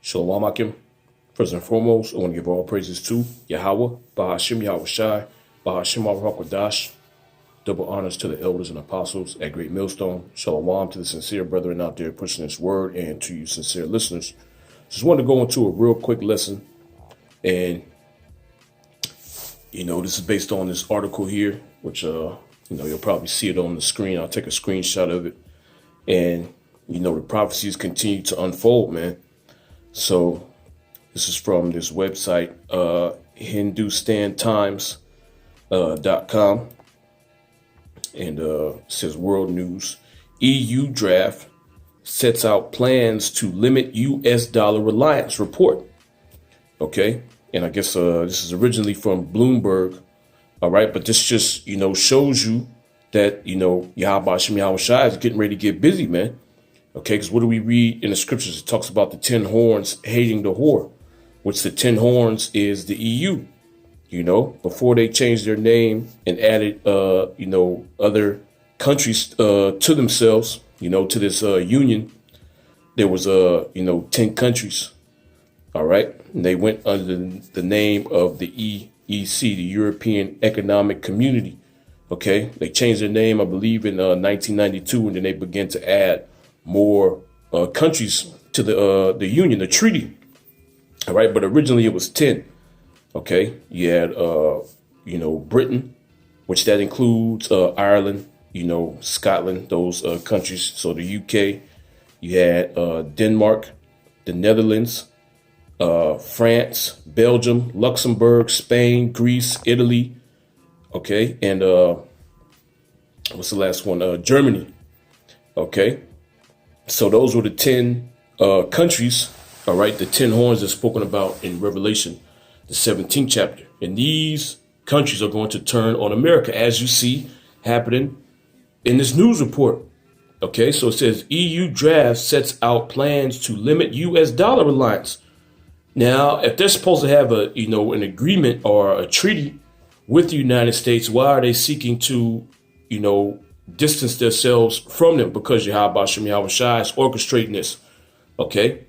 Shalom Akim. First and foremost, I want to give all praises to Yahweh, Bahashim Yahweh Shai, Bahashim Abraham. Double honors to the elders and apostles at Great Millstone. Shalom to the sincere brethren out there pushing this word, and to you sincere listeners. Just wanted to go into a real quick lesson. And, this is based on this article here, which, you'll probably see it on the screen. I'll take a screenshot of it. And, the prophecies continue to unfold, man. So this is from this website, HindustanTimes.com. And it says World News. EU draft sets out plans to limit U.S. dollar reliance report. Okay. And I guess this is originally from Bloomberg. All right. But this just, shows you that, Yahweh Shem Yahweh Shai is getting ready to get busy, man. Okay. Because what do we read in the scriptures? It talks about the 10 horns hating the whore, which the 10 horns is the EU. Before they changed their name and added, other countries to themselves, to this union, there was, 10 countries. All right. And they went under the name of the EEC, the European Economic Community. OK, they changed their name, I believe, in 1992. And then they began to add more countries to the union, the treaty. All right. But originally it was 10. OK, you had, Britain, which that includes Ireland, Scotland, those countries. So the UK, you had Denmark, the Netherlands, France, Belgium, Luxembourg, Spain, Greece, Italy. OK, and what's the last one? Germany. OK, so those were the 10 countries. All right. The 10 horns that's spoken about in Revelation, the 17th chapter. And these countries are going to turn on America, as you see happening in this news report. OK, so it says EU draft sets out plans to limit U.S. dollar reliance. Now, if they're supposed to have an agreement or a treaty with the United States, why are they seeking to, distance themselves from them? Because Yahweh Shem Yahweh Shai is orchestrating this. OK.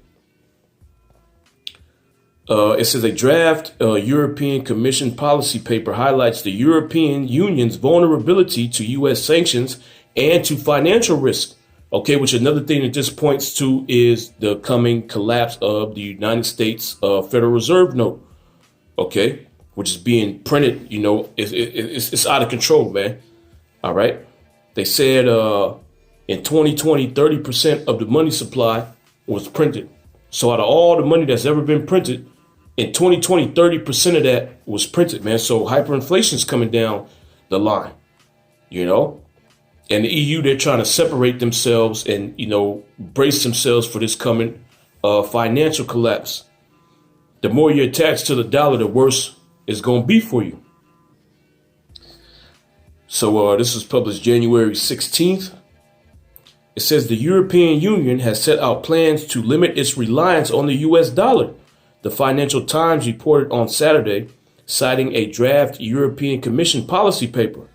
It says a draft European Commission policy paper highlights the European Union's vulnerability to U.S. sanctions and to financial risk. OK, which another thing that this points to is the coming collapse of the United States Federal Reserve note. OK, which is being printed. It's out of control, man. All right. They said in 2020, 30% of the money supply was printed. So out of all the money that's ever been printed, in 2020, 30% of that was printed, man. So hyperinflation is coming down the line, and the EU, they're trying to separate themselves and, brace themselves for this coming financial collapse. The more you're attached to the dollar, the worse it's going to be for you. So this was published January 16th. It says the European Union has set out plans to limit its reliance on the U.S. dollar. The Financial Times reported on Saturday, citing a draft European Commission policy paper.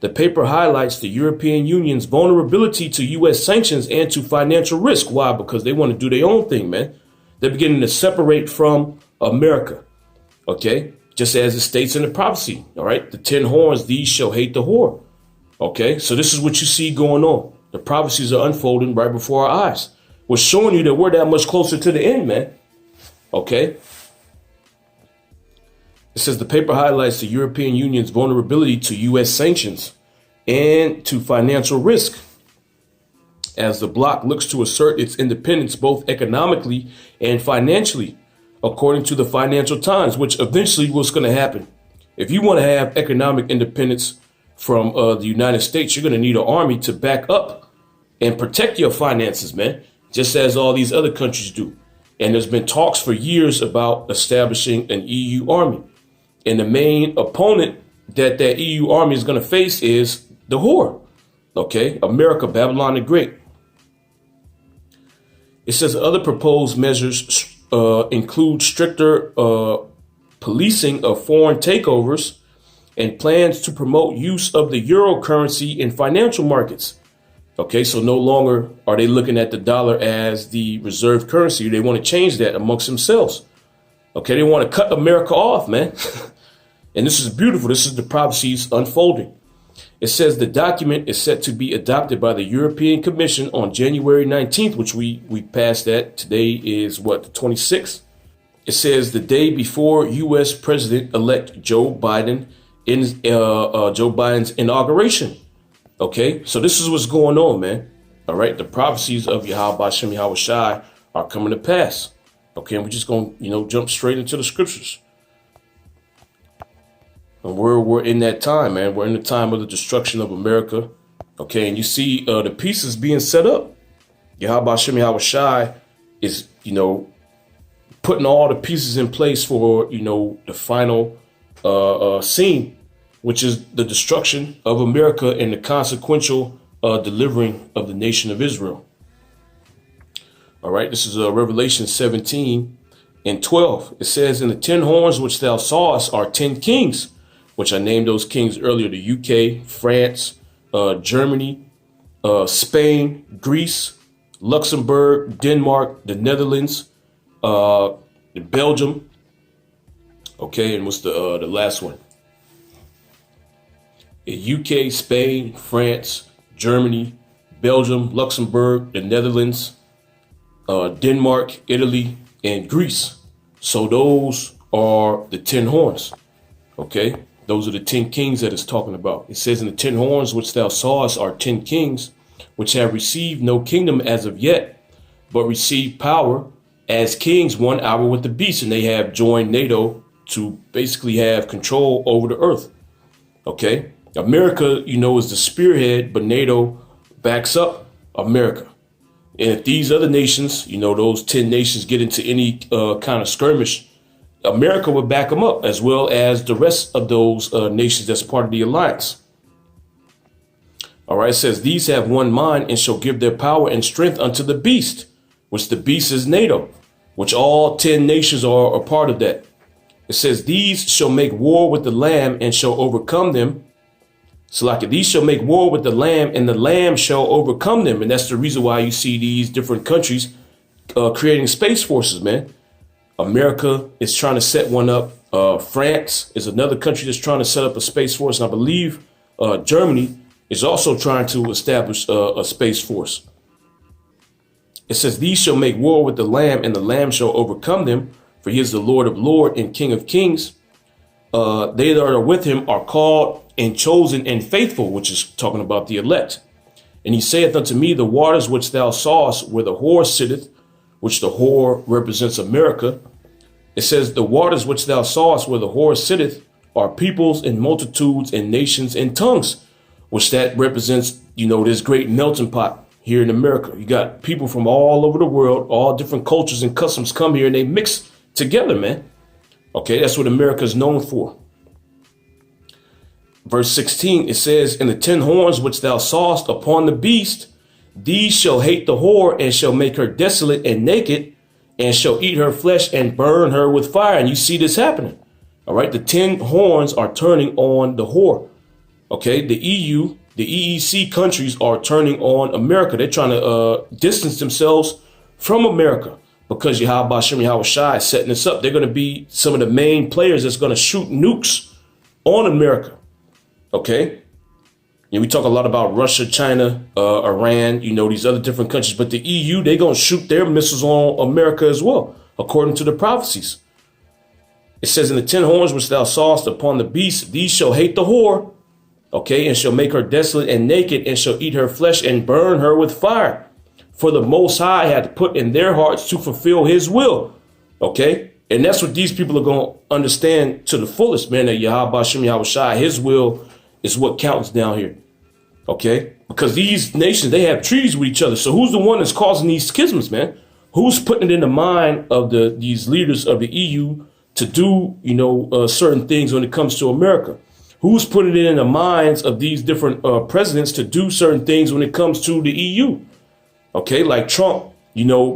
The paper highlights the European Union's vulnerability to U.S. sanctions and to financial risk. Why? Because they want to do their own thing, man. They're beginning to separate from America. OK, just as it states in the prophecy. All right. The 10 horns, these shall hate the whore. OK, so this is what you see going on. The prophecies are unfolding right before our eyes. We're showing you that we're that much closer to the end, man. OK, it says the paper highlights the European Union's vulnerability to U.S. sanctions and to financial risk as the bloc looks to assert its independence both economically and financially, according to the Financial Times, which eventually what's going to happen. If you want to have economic independence from the United States, you're going to need an army to back up and protect your finances, man, just as all these other countries do. And there's been talks for years about establishing an EU army. And the main opponent that EU army is going to face is the whore. OK, America, Babylon the Great. It says other proposed measures include stricter policing of foreign takeovers and plans to promote use of the euro currency in financial markets. Okay, so no longer are they looking at the dollar as the reserve currency. They want to change that amongst themselves. Okay, they want to cut America off, man. And this is beautiful. This is the prophecies unfolding. It says the document is set to be adopted by the European Commission on January 19th, which we passed that. Today is what, the 26th? It says the day before U.S. President-elect Joe Biden's inauguration. Okay, so this is what's going on, man. All right, the prophecies of Yahweh Bashem Yahweh Shai are coming to pass. Okay, and we're just going to, jump straight into the scriptures. And we're in that time, man. We're in the time of the destruction of America. Okay, and you see the pieces being set up. Yahweh Bashem Yahweh Shai is, putting all the pieces in place for, the final scene, which is the destruction of America and the consequential delivering of the nation of Israel. All right, this is Revelation 17:12. It says, "In the 10 horns which thou sawest are 10 kings, which I named those kings earlier, the UK, France, Germany, Spain, Greece, Luxembourg, Denmark, the Netherlands, Belgium." Okay, and what's the last one? UK, Spain, France, Germany, Belgium, Luxembourg, the Netherlands, Denmark, Italy, and Greece. So those are the 10 horns. Okay, those are the 10 kings that it's talking about. It says, "In the 10 horns which thou sawest are 10 kings, which have received no kingdom as of yet, but receive power as kings 1 hour with the beast." And they have joined NATO to basically have control over the earth. Okay, America, is the spearhead, but NATO backs up America. And if these other nations, those 10 nations get into any kind of skirmish, America would back them up, as well as the rest of those nations that's part of the alliance. All right, it says, "These have one mind and shall give their power and strength unto the beast," which the beast is NATO, which all 10 nations are a part of that. It says, "These shall make war with the Lamb and shall overcome them." So like these shall make war with the Lamb and the Lamb shall overcome them. And that's the reason why you see these different countries creating space forces, man. America is trying to set one up. France is another country that's trying to set up a space force. And I believe Germany is also trying to establish a space force. It says, "These shall make war with the Lamb and the Lamb shall overcome them. For he is the Lord of lords and King of kings. They that are with him are called and chosen and faithful," which is talking about the elect. "And he saith unto me, the waters which thou sawest where the whore sitteth," which the whore represents America. It says, "The waters which thou sawest where the whore sitteth are peoples and multitudes and nations and tongues," which that represents, this great melting pot here in America. You got people from all over the world, all different cultures and customs come here and they mix together, man. Okay, that's what America is known for. Verse 16, it says, "In the 10 horns which thou sawest upon the beast, these shall hate the whore and shall make her desolate and naked and shall eat her flesh and burn her with fire." And you see this happening. All right, the 10 horns are turning on the whore. Okay, the EU, the EEC countries are turning on America. They're trying to distance themselves from America because Yahweh Bashem Yahweh Shai is setting this up. They're going to be some of the main players that's going to shoot nukes on America. Okay, and we talk a lot about Russia, China, Iran, these other different countries, but the EU, they're going to shoot their missiles on America as well, according to the prophecies. It says, "In the 10 horns which thou sawest upon the beast, these shall hate the whore, okay, and shall make her desolate and naked and shall eat her flesh and burn her with fire. For the Most High had put in their hearts to fulfill his will." Okay, and that's what these people are going to understand to the fullest, man, that Yahweh Bashem Yahweh Shai, his will is what counts down here. Okay, because these nations, they have treaties with each other. So who's the one that's causing these schisms, man? Who's putting it in the mind of these leaders of the EU to do, certain things when it comes to America? Who's putting it in the minds of these different presidents to do certain things when it comes to the EU? Okay, like Trump,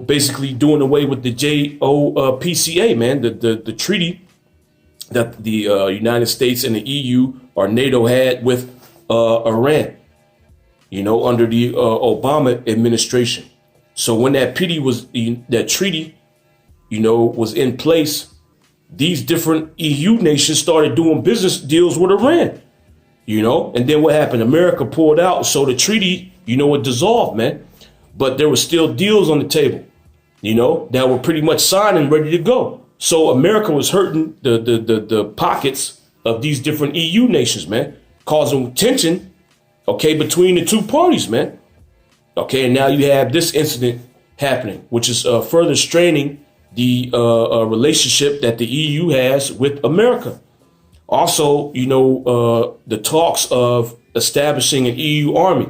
basically doing away with the JOPCA, man, the treaty that the United States and the EU or NATO had with Iran. under the Obama administration. So when that treaty, was in place, these different EU nations started doing business deals with Iran, and then what happened? America pulled out. So the treaty, it dissolved, man. But there were still deals on the table, that were pretty much signed and ready to go. So America was hurting the pockets of these different EU nations, man, causing tension, between the two parties, man. And now you have this incident happening, which is further straining the relationship that the EU has with America. Also, the talks of establishing an EU army,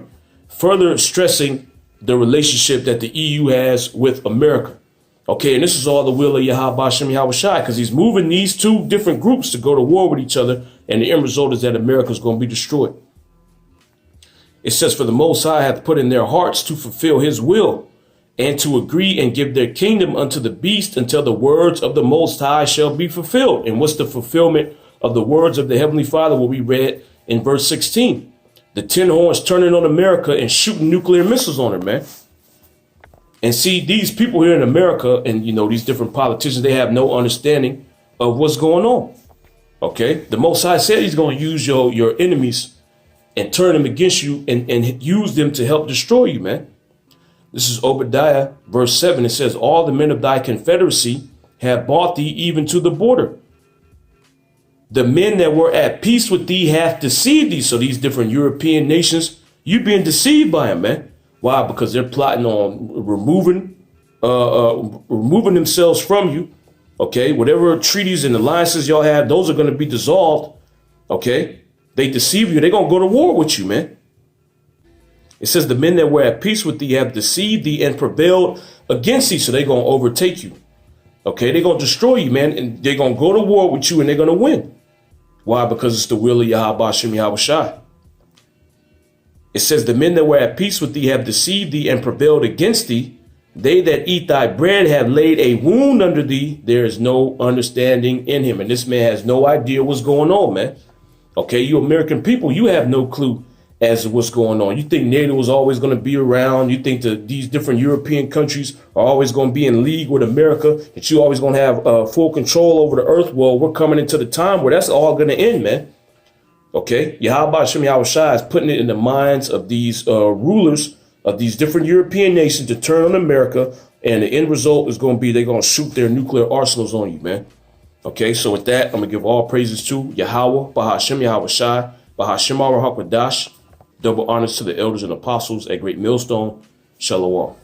further stressing the relationship that the EU has with America. And this is all the will of Yahweh Hashem Yahweh Shai, because he's moving these two different groups to go to war with each other, and the end result is that America is going to be destroyed. It says, for the Most High hath put in their hearts to fulfill his will, and to agree and give their kingdom unto the beast until the words of the Most High shall be fulfilled. And what's the fulfillment of the words of the Heavenly Father? What we read in verse 16. The 10 horns turning on America and shooting nuclear missiles on her, man. And see, these people here in America and, these different politicians, they have no understanding of what's going on. The Most High said he's going to use your enemies and turn them against you and use them to help destroy you, man. This is Obadiah, verse 7. It says, all the men of thy confederacy have bought thee even to the border. The men that were at peace with thee hath deceived thee. So these different European nations, you being deceived by them, man. Why? Because they're plotting on removing themselves from you. Whatever treaties and alliances y'all have, those are going to be dissolved. They deceive you. They're going to go to war with you, man. It says the men that were at peace with thee have deceived thee and prevailed against thee. So they're going to overtake you. They're going to destroy you, man. And they're going to go to war with you and they're going to win. Why? Because it's the will of Yahweh Hashem Yahweh Shai. It says the men that were at peace with thee have deceived thee and prevailed against thee. They that eat thy bread have laid a wound under thee. There is no understanding in him. And this man has no idea what's going on, man. You American people, you have no clue as to what's going on. You think NATO is always going to be around. You think that these different European countries are always going to be in league with America, that you always going to have full control over the earth. Well, we're coming into the time where that's all going to end, man. Yahweh Hashem Yahweh Shai is putting it in the minds of these rulers of these different European nations to turn on America. And the end result is going to be they're going to shoot their nuclear arsenals on you, man. So with that, I'm going to give all praises to Yahweh, Bahashem Yahweh Shai, Bahashem Arahak Wadash. Double honors to the elders and apostles at Great Millstone. Shalom.